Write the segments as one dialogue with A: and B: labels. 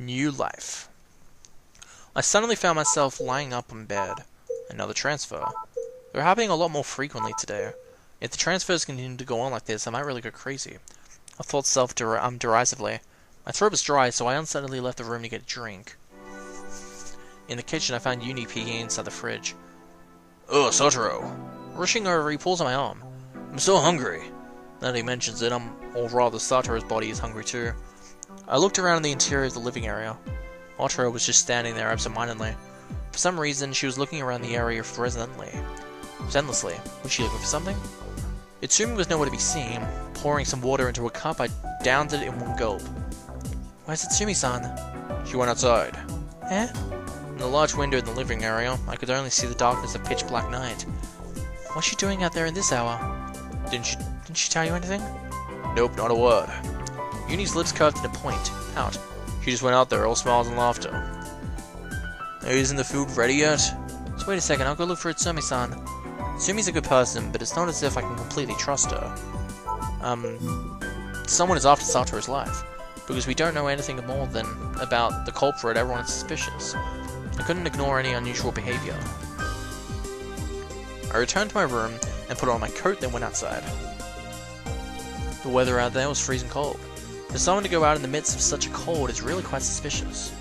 A: New life. I suddenly found myself lying up in bed. Another transfer. They're happening a lot more frequently today. If the transfers continue to go on like this, I might really go crazy. I thought derisively. My throat was dry, so I unsteadily left the room to get a drink. In the kitchen, I found Uni peeking inside the fridge. "Oh, Satoru!" Rushing over, he pulls on my arm. "I'm so hungry." Now that he mentions it, or rather Satoru's body is hungry too. I looked around in the interior of the living area. Otaro was just standing there absent-mindedly. For some reason, she was looking around the area relentlessly. Was she looking for something? Itsumi was nowhere to be seen. Pouring some water into a cup, I downed it in one gulp. "Where's Itsumi-san?" "She went outside." "Eh?" In the large window in the living area, I could only see the darkness of pitch-black night. "What's she doing out there in this hour?" Didn't she tell you anything?" "Nope, not a word." Uni's lips curved into a point. Out. She just went out there, all smiles and laughter. "Isn't the food ready yet?" "Just wait a second, I'll go look for Itsumi-san." Itsumi's a good person, but it's not as if I can completely trust her. Someone is after Satoru's life. Because we don't know anything more than about the culprit, everyone is suspicious. I couldn't ignore any unusual behavior. I returned to my room and put on my coat, then went outside. The weather out there was freezing cold. For someone to go out in the midst of such a cold is really quite suspicious.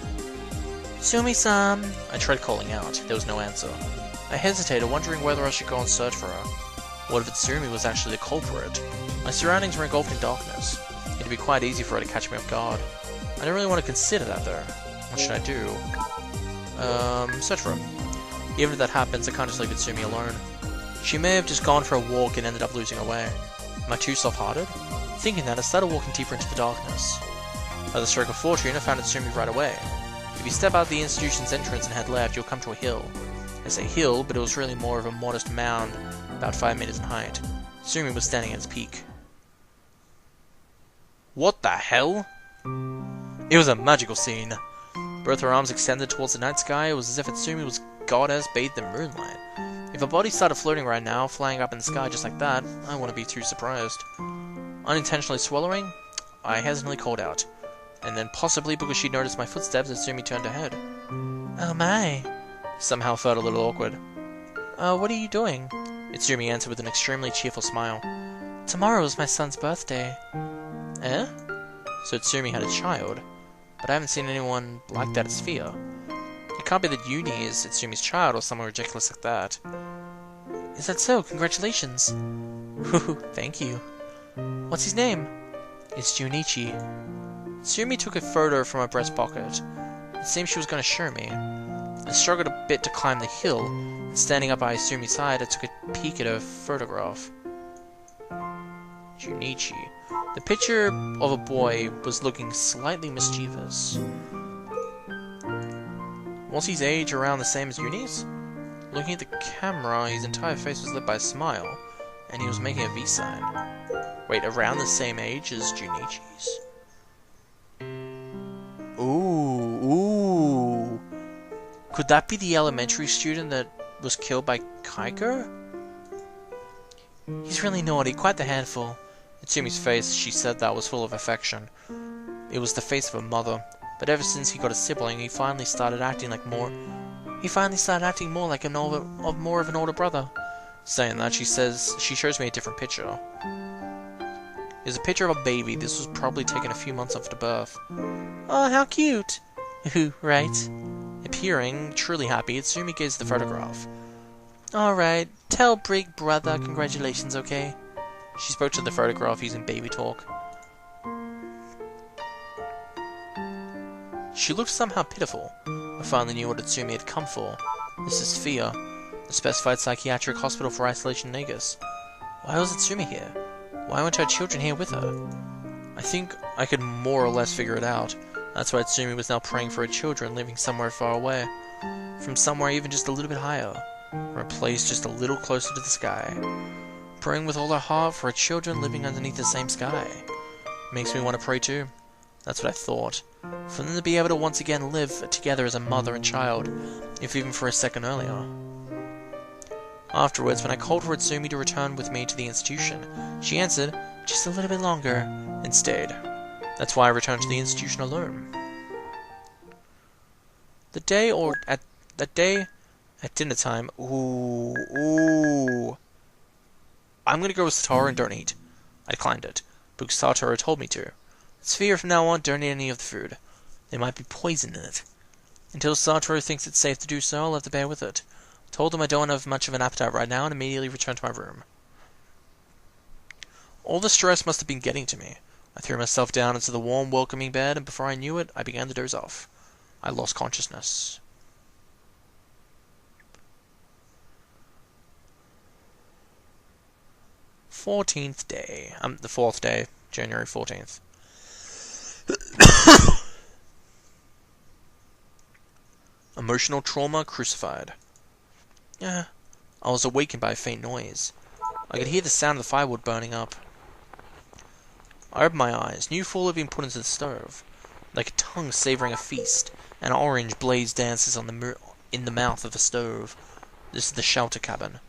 A: "Itsumi-san!" I tried calling out. There was no answer. I hesitated, wondering whether I should go and search for her. What if Itsumi was actually the culprit? My surroundings were engulfed in darkness. It'd be quite easy for her to catch me off guard. I don't really want to consider that, though. What should I do? Search for her. Even if that happens, I can't just leave Itsumi alone. She may have just gone for a walk and ended up losing her way. Am I too soft-hearted? Thinking that, I started walking deeper into the darkness. By the stroke of fortune, I found Itsumi right away. If you step out the institution's entrance and head left, you'll come to a hill. I say hill, but it was really more of a modest mound, about 5 meters in height. Itsumi was standing at its peak. What the hell? It was a magical scene. Both her arms extended towards the night sky, it was as if Itsumi was goddess bathed in moonlight. If her body started floating right now, flying up in the sky just like that, I wouldn't be too surprised. Unintentionally swallowing, I hesitantly called out. And then, possibly because she noticed my footsteps, Itsumi turned her head. "Oh my!" Somehow felt a little awkward. What are you doing?" Itsumi answered with an extremely cheerful smile. "Tomorrow is my son's birthday." "Eh?" So Itsumi had a child, but I haven't seen anyone like that at Sphere. It can't be that Uni is Itsumi's child or someone ridiculous like that. "Is that so? Congratulations." "Whew, thank you." "What's his name?" "It's Junichi." Itsumi took a photo from her breast pocket. It seemed she was going to show me. I struggled a bit to climb the hill, and standing up by Itsumi's side, I took a peek at her photograph. Junichi. The picture of a boy was looking slightly mischievous. Was his age around the same as Uni's? Looking at the camera, his entire face was lit by a smile, and he was making a V sign. Wait, around the same age as Junichi's? Ooh. Could that be the elementary student that was killed by Kaiko? He's really naughty, quite the handful. Itsumi's face, she said that, was full of affection. It was the face of a mother, but ever since he got a sibling, he finally started acting more like more of an older brother. Saying that, she shows me a different picture. It's a picture of a baby. This was probably taken a few months after birth. "Oh, how cute!" Right? Appearing truly happy, Itsumi gives the photograph. "Alright, tell Big Brother congratulations, okay?" She spoke to the photograph using baby talk. She looked somehow pitiful. I finally knew what Itsumi had come for. This is Sphere, the specified psychiatric hospital for isolation niggas. Why was Itsumi here? Why weren't her children here with her? I think I could more or less figure it out. That's why Itsumi was now praying for her children living somewhere far away. From somewhere even just a little bit higher. Or a place just a little closer to the sky. Praying with all her heart for her children living underneath the same sky. Makes me want to pray too. That's what I thought. For them to be able to once again live together as a mother and child, if even for a second earlier. Afterwards, when I called for Itsumi to return with me to the institution, she answered, "Just a little bit longer," and stayed. That's why I returned to the institution alone. That day at dinner time. Ooh. I'm gonna go with Satoru and don't eat. I declined it, because Satoru told me to. It's fear from now on, don't eat any of the food. There might be poison in it. Until Satoru thinks it's safe to do so, I'll have to bear with it. I told him I don't have much of an appetite right now and immediately returned to my room. All the stress must have been getting to me. I threw myself down into the warm, welcoming bed, and before I knew it, I began to doze off. I lost consciousness. The 4th day, January 14th. Emotional trauma crucified. I was awakened by a faint noise. I could hear the sound of the firewood burning up. I opened my eyes. New fuel had been put into the stove. Like a tongue savouring a feast, an orange blaze dances in the mouth of the stove. This is the shelter cabin.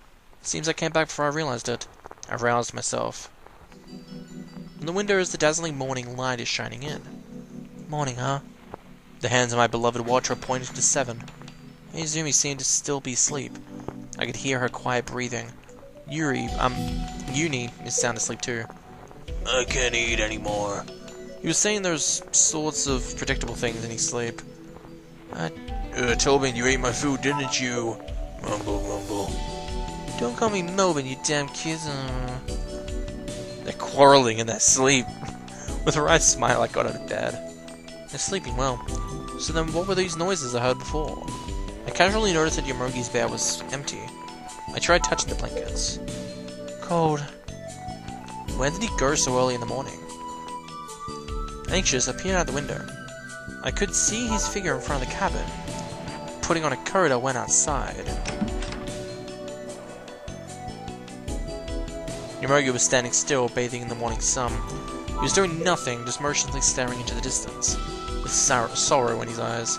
A: It seems I came back before I realized it. I roused myself. From the windows, the dazzling morning light is shining in. Morning, huh? The hands of my beloved watch are pointing to 7. Izumi seemed to still be asleep. I could hear her quiet breathing. Uni is sound asleep too. I can't eat anymore. He was saying those sorts of predictable things in his sleep. Tobin, you ate my food, didn't you? Mumble, mumble. Don't call me Melvin, you damn kids. They're quarreling in their sleep. With a wry smile, I got out of bed. They're sleeping well. So then what were these noises I heard before? I casually noticed that Yomirugi's bed was empty. I tried touching the blankets. Cold. Where did he go so early in the morning? Anxious, I peered out the window. I could see his figure in front of the cabin. Putting on a coat, I went outside. Yomirugi was standing still, bathing in the morning sun. He was doing nothing, just motionlessly staring into the distance, with sorrow in his eyes.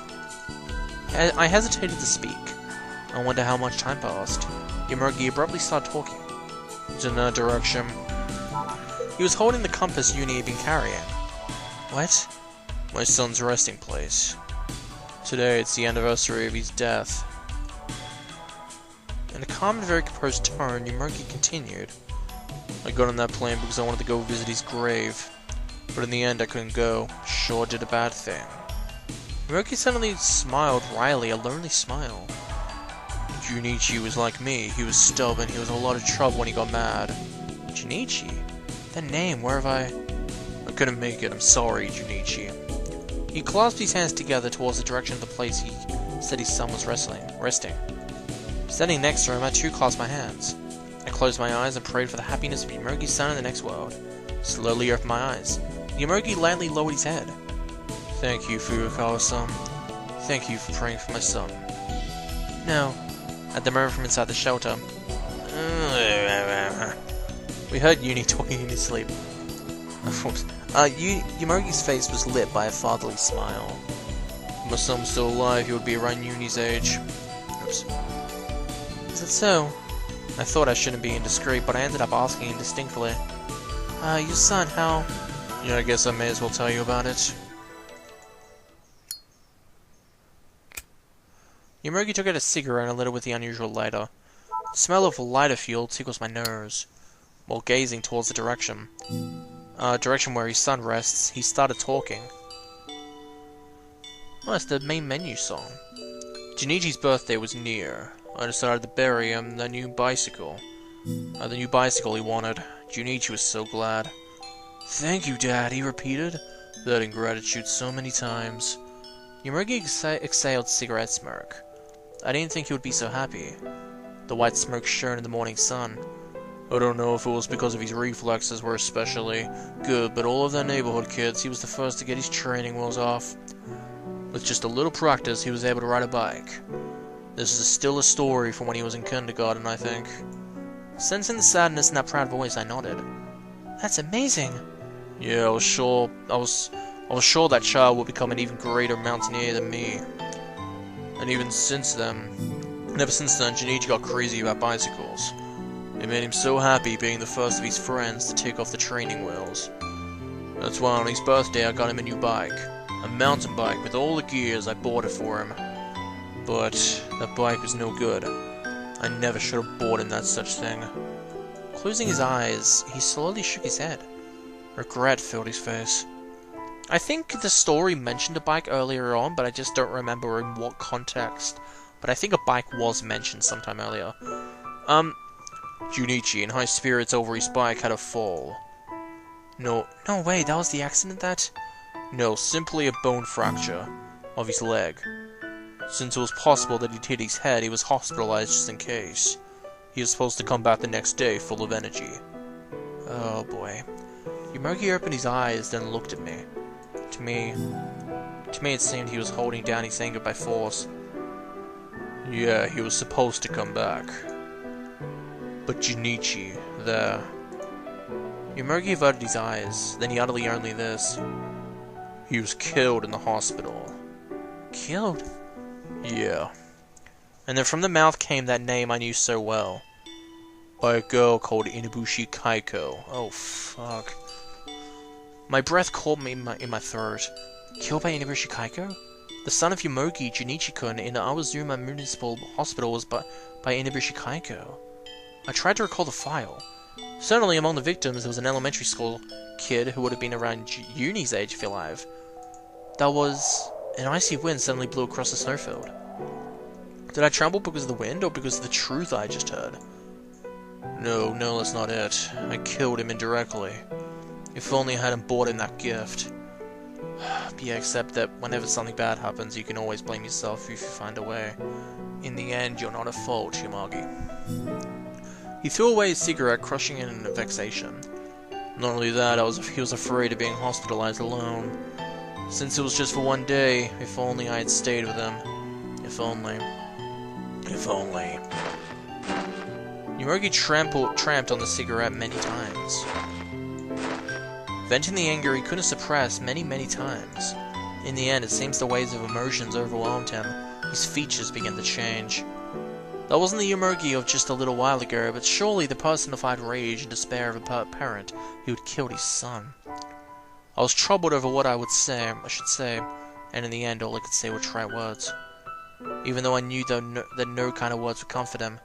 A: I hesitated to speak. I wonder how much time passed. Yomirugi abruptly started talking. In a direction. He was holding the compass Uni had been carrying. What? My son's resting place. Today it's the anniversary of his death. In a calm and very composed tone, Yomirugi continued. I got on that plane because I wanted to go visit his grave. But in the end I couldn't go. Sure did a bad thing. Yomirugi suddenly smiled wryly, a lonely smile. Junichi was like me. He was stubborn. He was in a lot of trouble when he got mad. Junichi? That name, where have I couldn't make it. I'm sorry, Junichi. He clasped his hands together towards the direction of the place he said his son was resting. Standing next to him, I too clasped my hands. I closed my eyes and prayed for the happiness of Yomirugi's son in the next world. Slowly opened my eyes. Yomirugi lightly lowered his head. Thank you, Fuyukawa-san. Thank you for praying for my son. No. At the moment from inside the shelter. We heard Uni talking in his sleep. Yomirugi's face was lit by a fatherly smile. If my son was still alive, he would be around Uni's age. Oops. Is that so? I thought I shouldn't be indiscreet, but I ended up asking indistinctly. Your son, how? Yeah, I guess I may as well tell you about it. Yomirugi took out a cigarette and lit it with the unusual lighter. The smell of lighter fuel tickles my nose. While gazing towards the direction where his son rests, he started talking. Oh, it's the main menu song. Junichi's birthday was near. I decided to bury him the new bicycle. The new bicycle he wanted. Junichi was so glad. Thank you, Dad, he repeated, that ingratitude so many times. Yomirugi exhaled cigarette smoke. I didn't think he would be so happy. The white smoke shone in the morning sun. I don't know if it was because of his reflexes were especially good, but all of the neighborhood kids, he was the first to get his training wheels off. With just a little practice, he was able to ride a bike. This is still a story from when he was in kindergarten, I think. Sensing the sadness in that proud voice, I nodded. That's amazing! Yeah, I was sure that child would become an even greater mountaineer than me. And ever since then, Junichi got crazy about bicycles. It made him so happy being the first of his friends to take off the training wheels. That's why on his birthday I got him a new bike. A mountain bike with all the gears. I bought it for him. But that bike was no good. I never should have bought him that such thing. Closing his eyes, he slowly shook his head. Regret filled his face. I think the story mentioned a bike earlier on, but I just don't remember in what context. But I think a bike was mentioned sometime earlier. Junichi, in high spirits over his bike, had a fall. No way, that was the accident that? No, simply a bone fracture of his leg. Since it was possible that he'd hit his head, he was hospitalized just in case. He was supposed to come back the next day, full of energy. Oh boy. Yomogi opened his eyes, then looked at me. To me it seemed he was holding down his anger by force. Yeah, he was supposed to come back. But Junichi, there... Yomogi averted his eyes, then he uttered only this. He was killed in the hospital. Killed? Yeah. And then from the mouth came that name I knew so well. By a girl called Inabushi Kaiko. Oh, fuck. My breath caught me in my throat. Killed by Inabushi Kaiko? The son of Yomogi, Junichi-kun, in the Awazuma Municipal Hospital was by Inabushi Kaiko. I tried to recall the file. Certainly among the victims there was an elementary school kid who would have been around Uni's age if alive. That was... An icy wind suddenly blew across the snowfield. Did I tremble because of the wind, or because of the truth I just heard? No, that's not it. I killed him indirectly. If only I hadn't bought him that gift. Yeah, except that whenever something bad happens, you can always blame yourself if you find a way. In the end, you're not at fault, Yomogi. He threw away his cigarette, crushing it in vexation. Not only that, he was afraid of being hospitalized alone. Since it was just for one day, if only I had stayed with him. If only. If only. Yomogi tramped on the cigarette many times. Venting the anger he couldn't suppress many times. In the end, it seems the waves of emotions overwhelmed him. His features began to change. That wasn't the Yomogi of just a little while ago, but surely the personified rage and despair of a parent who had killed his son. I was troubled over what I should say, and in the end all I could say were trite words. Even though I knew that no kind of words would comfort him.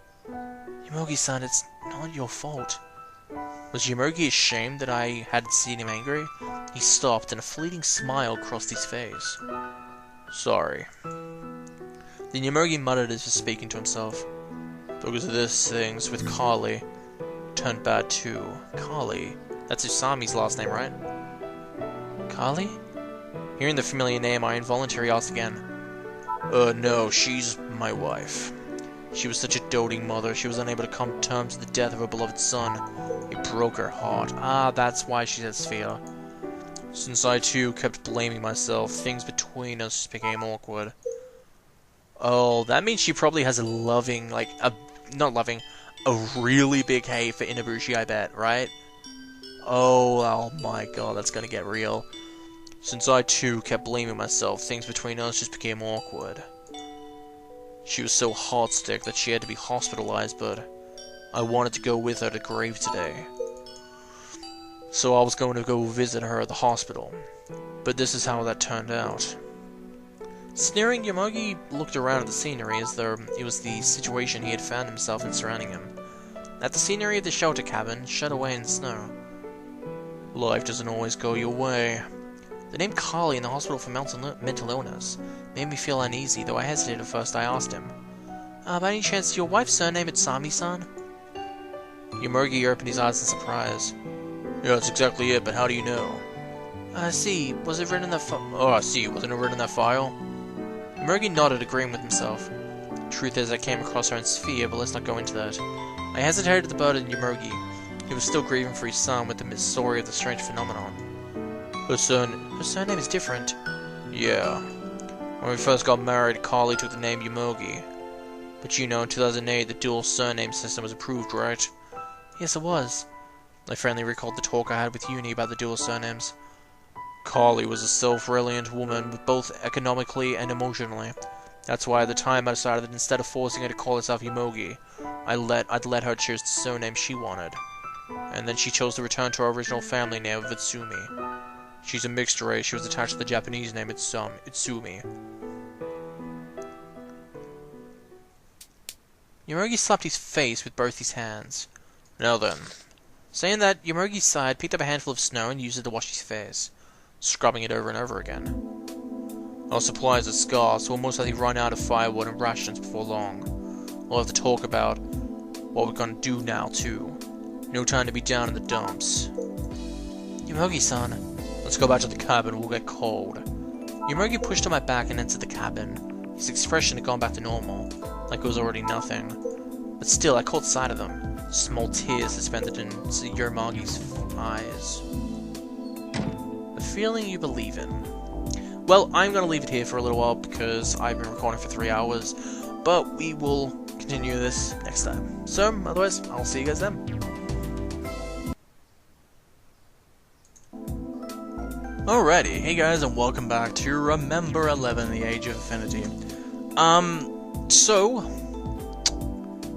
A: Yomogi-san, it's not your fault. Was Yomogi ashamed that I hadn't seen him angry? He stopped, and a fleeting smile crossed his face. Sorry. Then Yomogi muttered as if speaking to himself. Because of this, things with Kali turned bad too. Kali? That's Usami's last name, right? Kali? Hearing the familiar name, I involuntarily asked again. No, she's my wife. She was such a doting mother, she was unable to come to terms with the death of her beloved son. It broke her heart. Ah, that's why she said sphere. Since I too kept blaming myself, things between us became awkward. Oh, that means she probably has a loving, a really big hate for Inabushi, I bet, right? Oh my god, that's gonna get real. Since I too kept blaming myself, things between us just became awkward. She was so heart-sick that she had to be hospitalized, but I wanted to go with her to the grave today. So I was going to go visit her at the hospital. But this is how that turned out. Sneering, Yomogi looked around at the scenery as though it was the situation he had found himself in surrounding him. At the scenery of the shelter cabin, shut away in the snow. Life doesn't always go your way. The name Kali in the hospital for mental illness made me feel uneasy, though I hesitated at first. I asked him, by any chance, is your wife's surname Itsami-san? Yomogi opened his eyes in surprise. Yeah, that's exactly it, but how do you know? I see. Was it written in that file? Oh, I see. Wasn't it written in that file? Yomogi nodded, agreeing with himself. Truth is, I came across her in Sphere, but let's not go into that. I hesitated at the burden Yomogi. He was still grieving for his son with the story of the strange phenomenon. Her surname is different. Yeah. When we first got married, Kali took the name Yomogi. But you know, in 2008, the dual surname system was approved, right? Yes, it was. I friendly recalled the talk I had with Uni about the dual surnames. Kali was a self-reliant woman, both economically and emotionally. That's why at the time I decided that instead of forcing her to call herself Yomogi, I'd let her choose the surname she wanted. And then she chose to return to her original family name of Itsumi. She's a mixed race. She was attached to the Japanese name Itsumi. Yomogi slapped his face with both his hands. Now then. Saying that, Yomogi sighed, picked up a handful of snow, and used it to wash his face, scrubbing it over and over again. Our supplies are scarce, so we'll most likely run out of firewood and rations before long. We'll have to talk about what we're gonna do now, too. No time to be down in the dumps. Yomogi-san, let's go back to the cabin, we'll get cold. Yomogi pushed on my back and entered the cabin. His expression had gone back to normal, like it was already nothing. But still, I caught sight of them. Small tears suspended in Yomogi's eyes. A feeling you believe in. Well, I'm going to leave it here for a little while because I've been recording for 3 hours, but we will continue this next time. So, otherwise, I'll see you guys then. Alrighty, hey guys, and welcome back to Remember11, The Age of Infinity. So,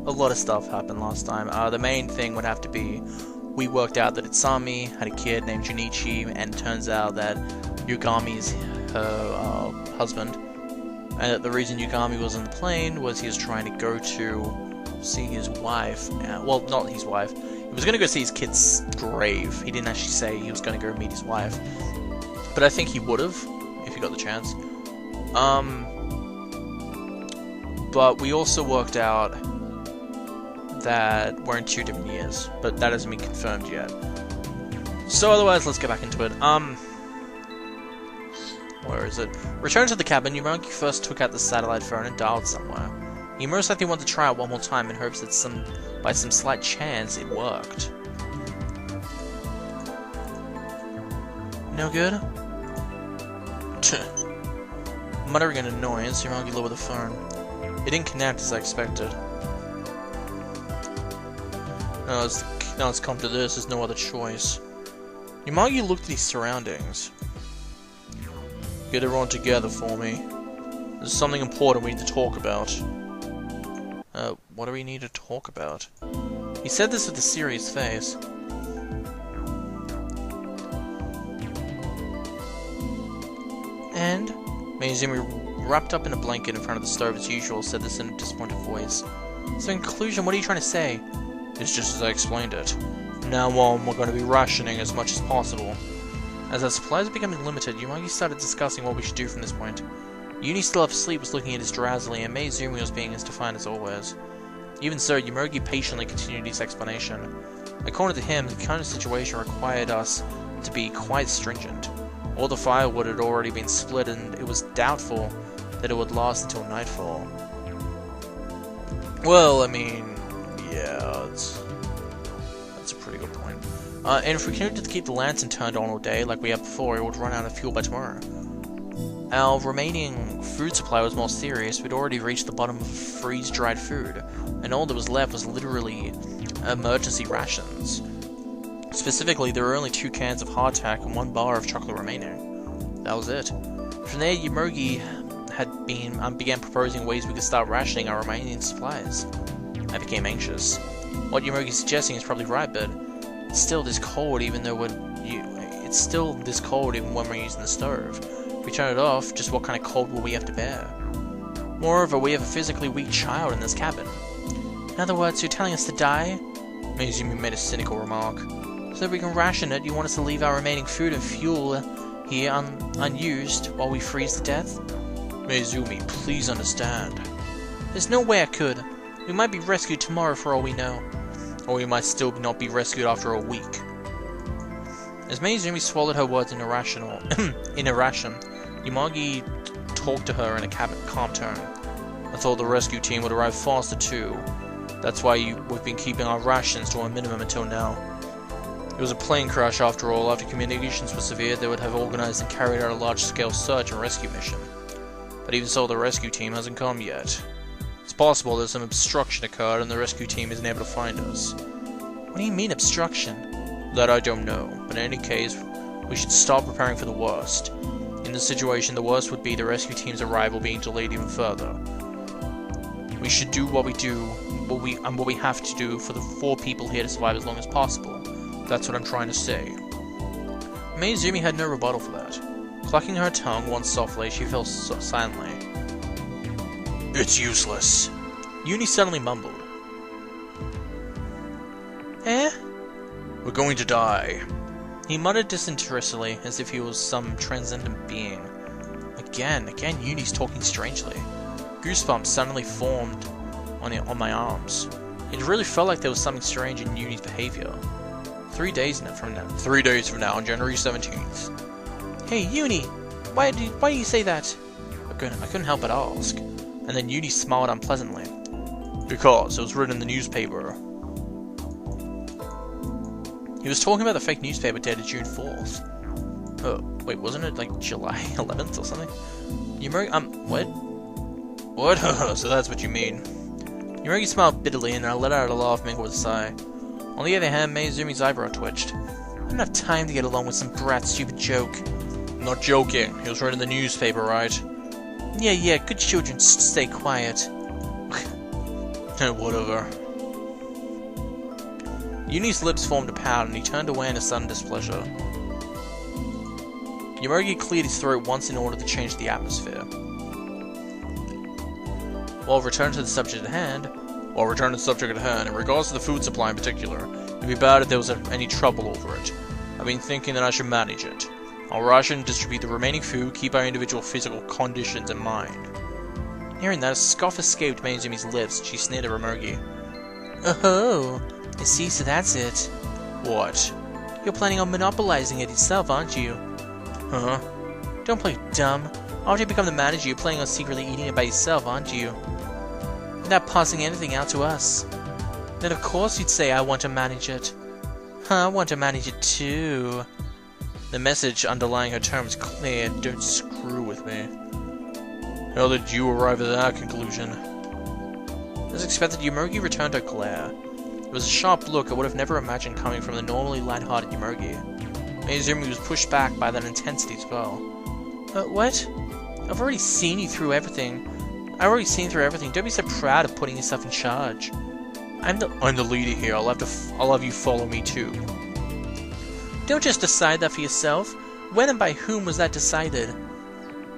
A: a lot of stuff happened last time. The main thing would have to be, we worked out that Itsami had a kid named Junichi, and it turns out that Yugami is her husband, and that the reason Yugami was on the plane was he was trying to go to see his wife. Well, not his wife. He was going to go see his kid's grave. He didn't actually say he was going to go meet his wife, but I think he would have if he got the chance. But we also worked out that we're in 2 different years, but that hasn't been confirmed yet. So otherwise, let's get back into it. Where is it? Returning to the cabin, Yomogi first took out the satellite phone and dialed somewhere. He most likely wanted to try it one more time in hopes that by some slight chance, it worked. No good? Muttering an annoyance, Yomogi lowered the phone. It didn't connect as I expected. Now it's come to this, there's no other choice. Yomogi looked at his surroundings. Get everyone together for me. There's something important we need to talk about. What do we need to talk about? He said this with a serious face. And Mizumi, wrapped up in a blanket in front of the stove as usual, said this in a disappointed voice. So in conclusion, what are you trying to say? It's just as I explained it. From now on, we're going to be rationing as much as possible. As our supplies are becoming limited, Yomogi started discussing what we should do from this point. Uni, still half asleep, was looking at us drowsily, and Mizumi was being as defiant as always. Even so, Yomogi patiently continued his explanation. According to him, the kind of situation required us to be quite stringent. All the firewood had already been split, and it was doubtful that it would last until nightfall. Well, I mean, yeah, that's a pretty good point. And if we continued to keep the lantern turned on all day, like we had before, it would run out of fuel by tomorrow. Our remaining food supply was more serious. We'd already reached the bottom of freeze-dried food, and all that was left was literally emergency rations. Specifically, there were only 2 cans of hardtack and 1 bar of chocolate remaining. That was it. From there, Yomogi began proposing ways we could start rationing our remaining supplies. I became anxious. What Yomogi's suggesting is probably right, but it's still this cold even though it's still this cold even when we're using the stove. If we turn it off, just what kind of cold will we have to bear? Moreover, we have a physically weak child in this cabin. In other words, you're telling us to die? Mizumi made a cynical remark. So that we can ration it, you want us to leave our remaining food and fuel here unused while we freeze to death? Mizumi, please understand. There's no way I could. We might be rescued tomorrow for all we know. Or we might still not be rescued after a week. As Mizumi swallowed her words in a ration, Yomogi talked to her in a calm tone. I thought the rescue team would arrive faster too. That's why we've been keeping our rations to a minimum until now. It was a plane crash after all. After communications were severe, they would have organized and carried out a large-scale search and rescue mission. But even so, the rescue team hasn't come yet. It's possible that some obstruction occurred and the rescue team isn't able to find us. What do you mean, obstruction? That I don't know, but in any case, we should start preparing for the worst. In this situation, the worst would be the rescue team's arrival being delayed even further. We should do what we have to do for the 4 people here to survive as long as possible. That's what I'm trying to say. Mizumi had no rebuttal for that. Clucking her tongue once softly, she fell silently. It's useless. Uni suddenly mumbled. Eh? We're going to die. He muttered disinterestedly, as if he was some transcendent being. Again, Uni's talking strangely. Goosebumps suddenly formed on my arms. It really felt like there was something strange in Uni's behavior. 3 days from now, on January 17th. Hey, Uni! Why do you say that? I couldn't help but ask. And then Uni smiled unpleasantly. Because it was written in the newspaper. He was talking about the fake newspaper dated June 4th. Oh, wait, wasn't it like July 11th or something? What? What? So that's what you mean. Yuragi smiled bitterly and I let out a laugh mingled with a sigh. On the other hand, Meizumi's eyebrow twitched. I don't have time to get along with some brat's stupid joke. I'm not joking. It was written in the newspaper, right? Yeah, good children stay quiet. Whatever. Uni's lips formed a pout and he turned away in a sudden displeasure. Yuragi cleared his throat once in order to change the atmosphere. While returning to the subject at hand, in regards to the food supply in particular, it'd be bad if there was any trouble over it. I've been thinking that I should manage it. I'll ration and distribute the remaining food, keep our individual physical conditions in mind. Hearing that, a scoff escaped Meizumi's lips, and she sneered at Romogi. Oh, I see, so that's it. What? You're planning on monopolizing it yourself, aren't you? Huh? Don't play dumb. After you become the manager, you're planning on secretly eating it by yourself, aren't you? Without passing anything out to us. Then of course you'd say I want to manage it. I want to manage it too. The message underlying her term was clear. Don't screw with me. How did you arrive at that conclusion? As expected, Yomogi returned her glare. It was a sharp look I would have never imagined coming from the normally light-hearted Yomogi. Meizumi was pushed back by that intensity as well. What? I've already seen you through everything. Don't be so proud of putting yourself in charge. I'm the leader here. I'll have you follow me too. Don't just decide that for yourself. When and by whom was that decided?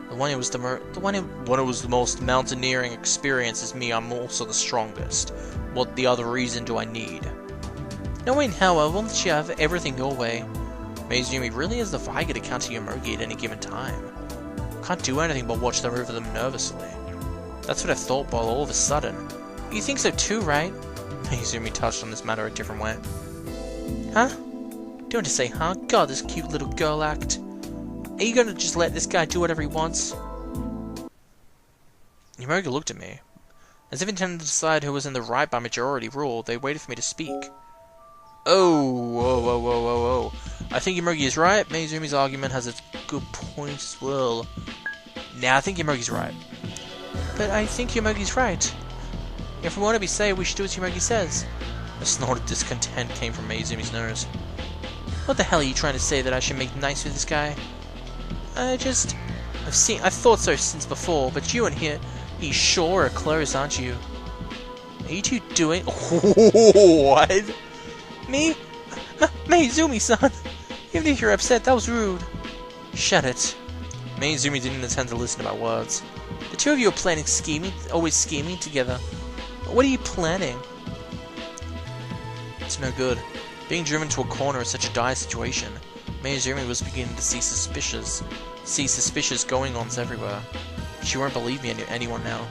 A: The one who was the most mountaineering experience is me. I'm also the strongest. What the other reason do I need? Knowing how I won't let you have everything your way. Meizumi really is the Viger to counter Yomogi at any given time. Can't do anything but watch them over them nervously. That's what I thought, but all of a sudden. You think so too, right? Meizumi touched on this matter a different way. Huh? Don't just say, huh? God, this cute little girl act. Are you gonna just let this guy do whatever he wants? Yomogi looked at me. As if intending to decide who was in the right by majority rule, they waited for me to speak. Whoa. I think Yomogi is right. Meizumi's argument has its good points as well. Nah, I think Yomogi's right. But I think Yomogi's right. If we want to be safe, we should do as Yomogi says. A snort of discontent came from Meizumi's nose. What the hell are you trying to say, that I should make nice with this guy? I've thought so since before, but you and he sure are close, aren't you? Are you two doing... What? Me? Meizumi-san! Even if you're upset, that was rude. Shut it. Meizumi didn't intend to listen to my words. The two of you are always scheming together. What are you planning? It's no good. Being driven to a corner is such a dire situation. Meizumi was beginning to see suspicious going-ons everywhere. She won't believe me anyone now.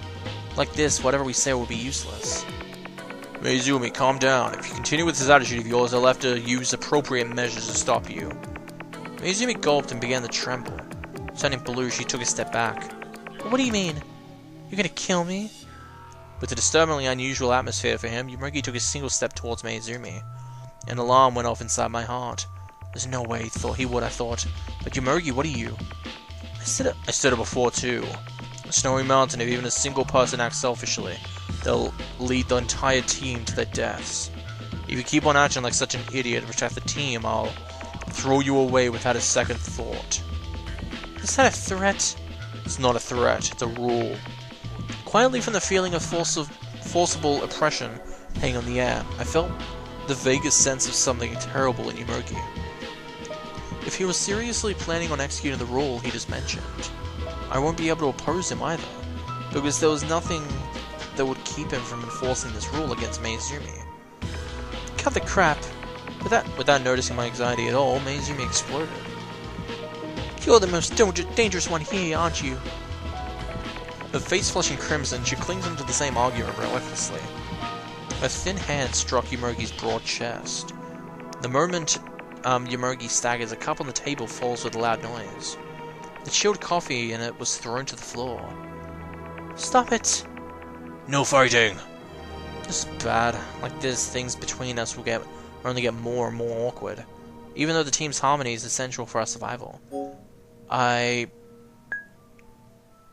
A: Like this, whatever we say will be useless. Meizumi, calm down. If you continue with this attitude of yours, I'll have to use appropriate measures to stop you. Meizumi gulped and began to tremble. Turning blue, she took a step back. What do you mean? You're gonna kill me? With a disturbingly unusual atmosphere for him, Yomogi took a single step towards Meizumi. An alarm went off inside my heart. There's no way he would, I thought. But Yomogi, what are you? I stood up before too. A snowy mountain, if even a single person acts selfishly, they'll lead the entire team to their deaths. If you keep on acting like such an idiot to protect the team, I'll throw you away without a second thought. Is that a threat? It's not a threat, it's a rule. Quietly from the feeling of forcible oppression hanging on the air, I felt the vaguest sense of something terrible in Yomogi. If he was seriously planning on executing the rule he just mentioned, I won't be able to oppose him either, because there was nothing that would keep him from enforcing this rule against Meizumi. cut the crap. Without noticing my anxiety at all, Maizumi exploded. You're the most dangerous one here, aren't you? Her face flushing crimson, she clings onto the same argument relentlessly. Her thin hand struck Yomiuri's broad chest. The moment Yomiuri staggers, a cup on the table falls with a loud noise. The chilled coffee in it was thrown to the floor. Stop it! No fighting! This is bad. Like this, things between us will only get more and more awkward. Even though the team's harmony is essential for our survival.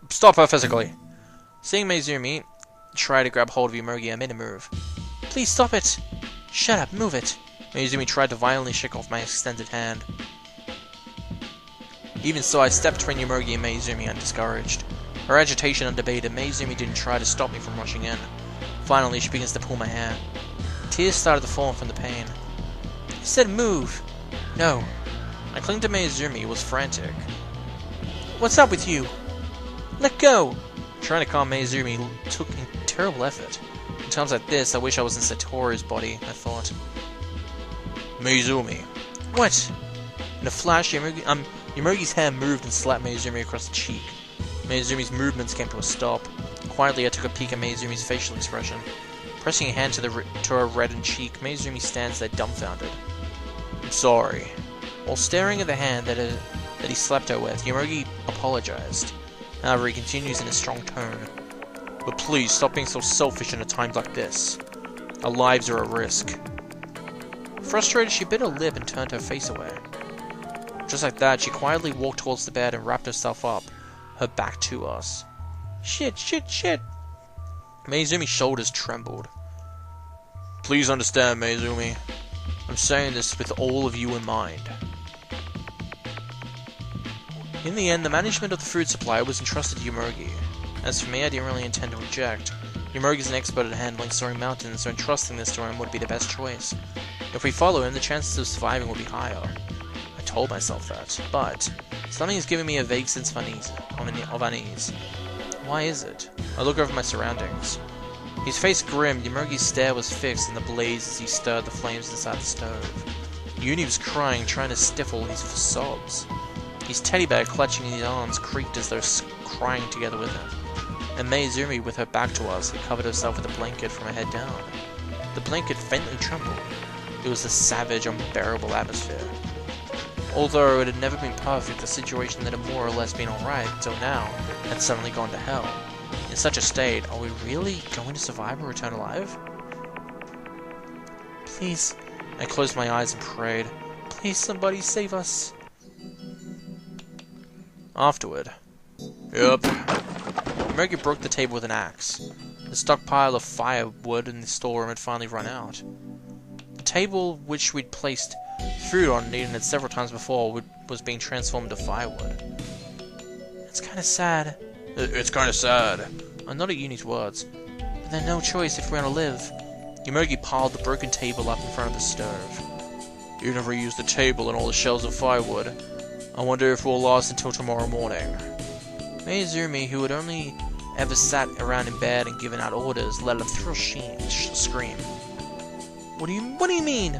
A: Stop her physically! Seeing Maizumi try to grab hold of Yomiuri, I made a move. Please stop it! Shut up, move it! Maizumi tried to violently shake off my extended hand. Even so, I stepped between Yomiuri and Maizumi undiscouraged. Her agitation unabated, Maizumi didn't try to stop me from rushing in. Finally, she begins to pull my hair. Tears started to fall from the pain. I said move! No. I clung to Maizumi, who was frantic. What's up with you? Let go! Trying to calm Maizumi took terrible effort. In times like this, I wish I was in Satoru's body, I thought. Maizumi. What? In a flash, Yomiuri's hand moved and slapped Maizumi across the cheek. Maizumi's movements came to a stop. Quietly, I took a peek at Maizumi's facial expression. Pressing a hand to her reddened cheek, Maizumi stands there dumbfounded. I'm sorry. While staring at the hand that he slapped her with, Yomiuri apologized. However, he continues in a strong tone. But please, stop being so selfish in a time like this. Our lives are at risk. Frustrated, she bit her lip and turned her face away. Just like that, she quietly walked towards the bed and wrapped herself up, her back to us. Shit, shit, shit! Maizumi's shoulders trembled. Please understand, Maizumi. I'm saying this with all of you in mind. In the end, the management of the food supply was entrusted to Yomiuri. As for me, I didn't really intend to object. Yomiuri is an expert at handling soaring mountains, so entrusting this to him would be the best choice. If we follow him, the chances of surviving will be higher. I told myself that, but something is giving me a vague sense of unease. Why is it? I look over my surroundings. His face grim, Yomiuri's stare was fixed in the blaze as he stirred the flames inside the stove. Uni was crying, trying to stifle his sobs. His teddy bear clutching in his arms creaked as though crying together with him. And Maizumi, with her back to us, had covered herself with a blanket from her head down. The blanket faintly trembled. It was a savage, unbearable atmosphere. Although it had never been perfect, the situation that had more or less been alright until now had suddenly gone to hell. In such a state, are we really going to survive and return alive? Please. I closed my eyes and prayed. Please, somebody save us. Afterward. Yep. Yomiuri broke the table with an axe. The stockpile of firewood in the storeroom had finally run out. The table which we'd placed food on and eaten it several times before was being transformed into firewood. It's kinda sad. It's kinda sad. I nodded Uni's words. But there's no choice if we're gonna live. Yomiuri piled the broken table up in front of the stove. You never used the table and all the shelves of firewood. I wonder if we'll last until tomorrow morning. Maizumi, who had only ever sat around in bed and given out orders, let a thrill scream. What do you mean?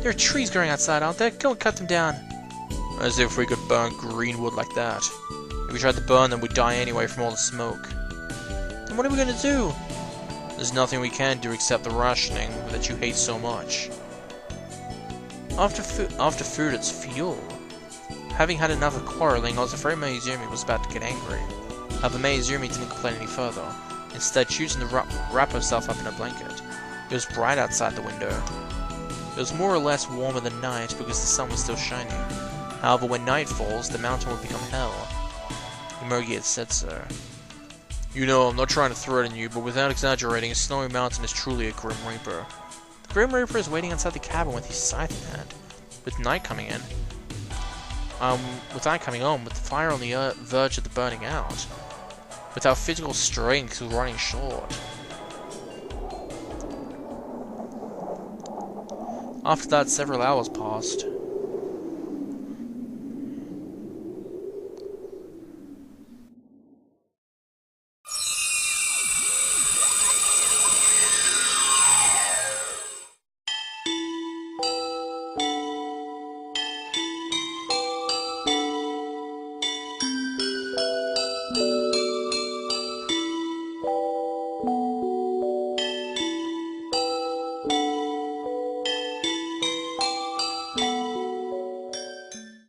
A: There are trees growing outside, aren't there? Go and cut them down. As if we could burn green wood like that. If we tried to burn them, we'd die anyway from all the smoke. Then what are we gonna do? There's nothing we can do except the rationing that you hate so much. After food, it's fuel. Having had enough of quarreling, I was afraid Maizumi was about to get angry. However, Maizumi didn't complain any further, instead choosing to wrap herself up in a blanket. It was bright outside the window. It was more or less warmer than night because the sun was still shining. However, when night falls, the mountain would become hell. Yomiuri had said so. You know, I'm not trying to threaten you, but without exaggerating, a snowy mountain is truly a Grim Reaper. The Grim Reaper is waiting outside the cabin with his scythe in hand. With night coming on, with the fire on the verge of the burning out, with our physical strength running short. After that, several hours passed.